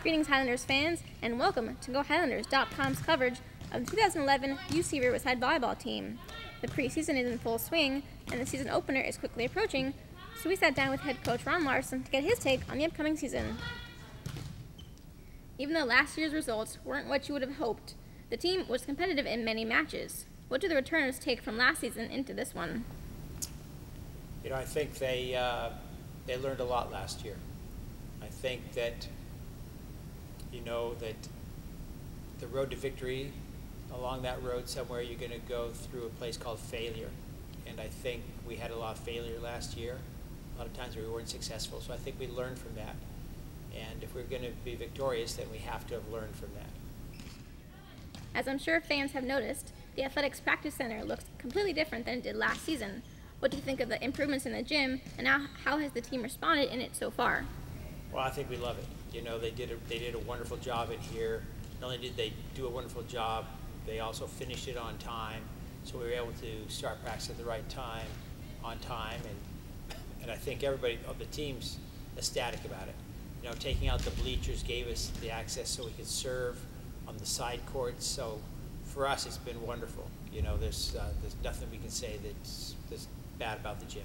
Greetings Highlanders fans, and welcome to GoHighlanders.com's coverage of the 2011 UC Riverside Volleyball team. The preseason is in full swing, and the season opener is quickly approaching, so we sat down with head coach Ron Larsen to get his take on the upcoming season. Even though last year's results weren't what you would have hoped, the team was competitive in many matches. What do the returners take from last season into this one? You know, I think they learned a lot last year. I think that, that the road to victory, along that road somewhere, you're going to go through a place called failure. And I think we had a lot of failure last year. A lot of times we weren't successful. So I think we learned from that. And if we're going to be victorious, then we have to have learned from that. As I'm sure fans have noticed, the Athletics Practice Center looks completely different than it did last season. What do you think of the improvements in the gym, and how has the team responded in it so far? Well, I think we love it. You know, they did a wonderful job in here. Not only did they do a wonderful job, they also finished it on time. So we were able to start practice at the right time, on time, and I think everybody of the team's ecstatic about it. You know, taking out the bleachers gave us the access so we could serve on the side courts. So for us, it's been wonderful. You know, there's nothing we can say that's bad about the gym.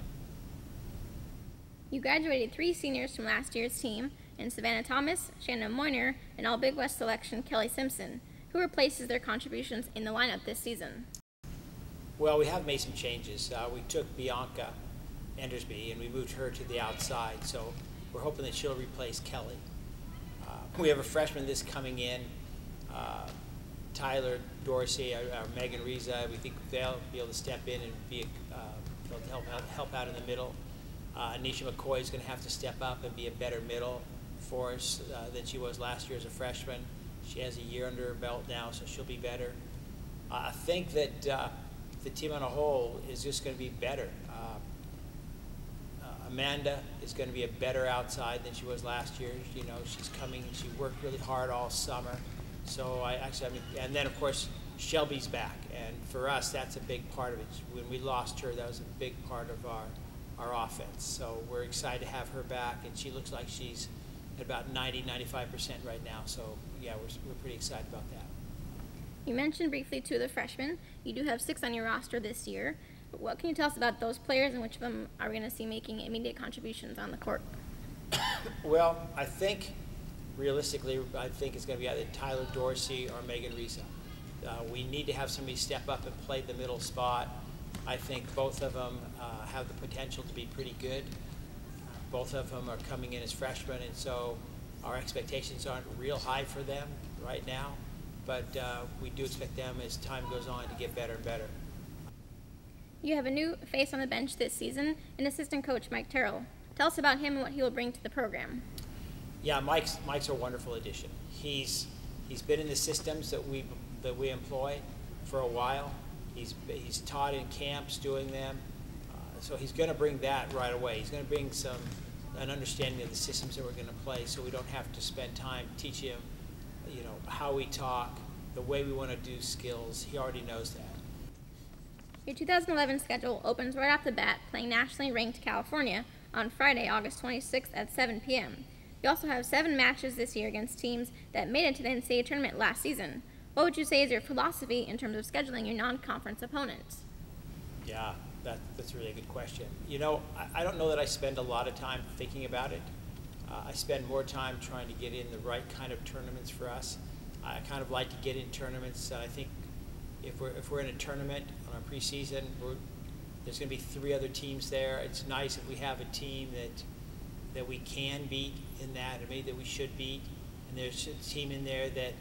You graduated 3 seniors from last year's team in Savannah Thomas, Shannon Moyner, and All Big West selection Kelly Simpson. Who replaces their contributions in the lineup this season? Well, we have made some changes. We took Bianca Endersby and we moved her to the outside, so we're hoping that she'll replace Kelly. We have a freshman that's coming in, Tyler Dorsey, Megan Reza. We think they'll be able to step in and be help out in the middle. Anisha McCoy is going to have to step up and be a better middle for us than she was last year as a freshman. She has a year under her belt now, so she'll be better. I think that the team on a whole is just going to be better. Amanda is going to be a better outside than she was last year. You know, she's coming and she worked really hard all summer. So and then of course Shelby's back, and for us that's a big part of it. When we lost her, that was a big part of our offense. So we're excited to have her back, and she looks like she's at about 90–95% right now. So yeah, we're pretty excited about that. You mentioned briefly 2 of the freshmen. You do have 6 on your roster this year. What can you tell us about those players, and which of them are we going to see making immediate contributions on the court? Well, I think realistically, I think it's going to be either Tyler Dorsey or Megan Reza. We need to have somebody step up and play the middle spot. I think both of them have the potential to be pretty good. Both of them are coming in as freshmen, and so our expectations aren't real high for them right now, but we do expect them as time goes on to get better and better. You have a new face on the bench this season, and assistant coach Mike Terrell. Tell us about him and what he will bring to the program. Yeah, Mike's a wonderful addition. He's been in the systems that we employ for a while. He's taught in camps doing them, so he's going to bring that right away. He's going to bring an understanding of the systems that we're going to play, so we don't have to spend time teaching him, how we talk, the way we want to do skills. He already knows that. Your 2011 schedule opens right off the bat, playing nationally ranked California on Friday, August 26th at 7 p.m. You also have 7 matches this year against teams that made it to the NCAA tournament last season. What would you say is your philosophy in terms of scheduling your non-conference opponents? Yeah, that's a really good question. You know, I don't know that I spend a lot of time thinking about it. I spend more time trying to get in the right kind of tournaments for us. I kind of like to get in tournaments. I think if we're in a tournament on our preseason, there's going to be 3 other teams there. It's nice if we have a team that we can beat in that, or maybe that we should beat, and there's a team in there that,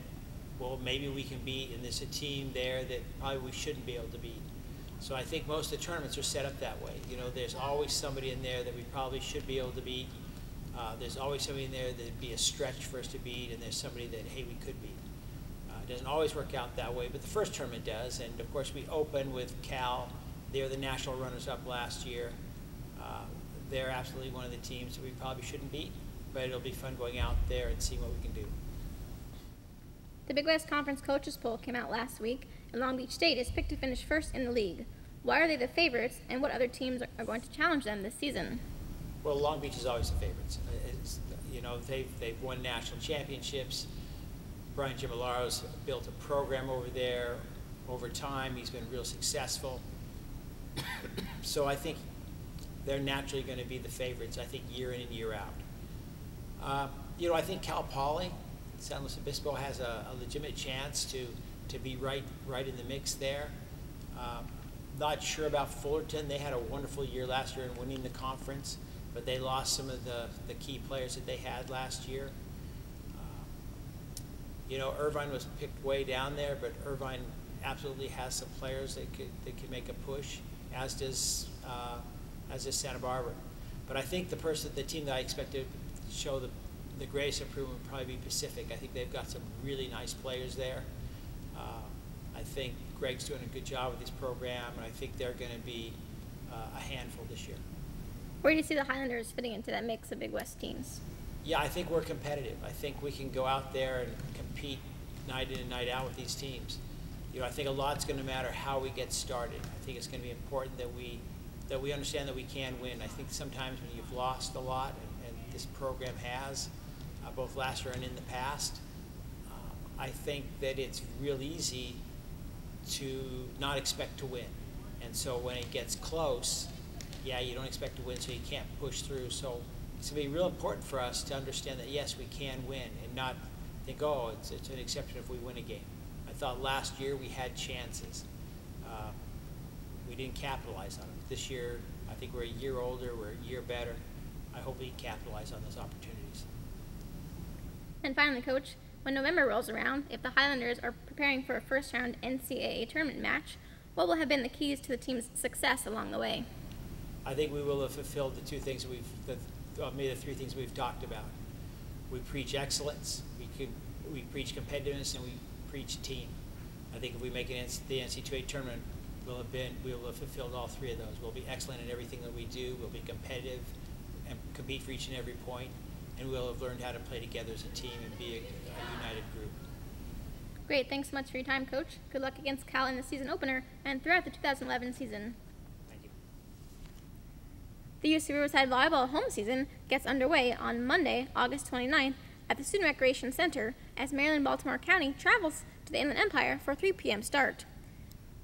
well, maybe we can beat, and there's a team there that probably we shouldn't be able to beat. So I think most of the tournaments are set up that way. You know, there's always somebody in there that we probably should be able to beat. There's always somebody in there that would be a stretch for us to beat, and there's somebody that, hey, we could beat. It doesn't always work out that way, but the first tournament does, and of course we open with Cal. They're the national runners-up last year. They're absolutely one of the teams that we probably shouldn't beat, but it'll be fun going out there and seeing what we can do. The Big West Conference Coaches Poll came out last week, and Long Beach State is picked to finish first in the league. Why are they the favorites, and what other teams are going to challenge them this season? Well, Long Beach is always the favorites. They've won national championships. Brian Gimilaro's built a program over there. Over time, he's been real successful. So I think they're naturally going to be the favorites, I think, year in and year out. I think Cal Poly, San Luis Obispo, has a legitimate chance to be right in the mix there. Not sure about Fullerton. They had a wonderful year last year in winning the conference, but they lost some of the key players that they had last year. Irvine was picked way down there, but Irvine absolutely has some players that could make a push, as does Santa Barbara. But I think the team that I expect to show the greatest improvement would probably be Pacific. I think they've got some really nice players there. I think Greg's doing a good job with his program, and I think they're going to be a handful this year. Where do you see the Highlanders fitting into that mix of Big West teams? Yeah, I think we're competitive. I think we can go out there and compete night in and night out with these teams. I think a lot's going to matter how we get started. I think it's going to be important that we understand that we can win. I think sometimes when you've lost a lot, and this program has, both last year and in the past, I think that it's real easy to not expect to win. And so when it gets close, you don't expect to win, so you can't push through. So it's going to be real important for us to understand that, yes, we can win, and not think, oh, it's an exception if we win a game. I thought last year we had chances. We didn't capitalize on them. This year, I think we're a year older, we're a year better. I hope we can capitalize on those opportunities. And finally, Coach, when November rolls around, if the Highlanders are preparing for a first-round NCAA tournament match, what will have been the keys to the team's success along the way? I think we will have fulfilled the three things we've talked about. We preach excellence, we preach competitiveness, and we preach team. I think if we make the NCAA tournament, we'll have fulfilled all three of those. We'll be excellent in everything that we do. We'll be competitive and compete for each and every point, and we'll have learned how to play together as a team and be a united group. Great. Thanks so much for your time, Coach. Good luck against Cal in the season opener and throughout the 2011 season. Thank you. The UC Riverside Volleyball home season gets underway on Monday, August 29th at the Student Recreation Center as Maryland-Baltimore County travels to the Inland Empire for a 3 p.m. start.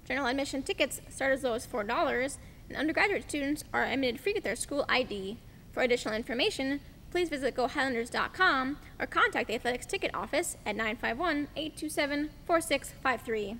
General admission tickets start as low as $4, and undergraduate students are admitted free with their school ID. For additional information, please visit GoHighlanders.com or contact the Athletics Ticket Office at 951-827-4653.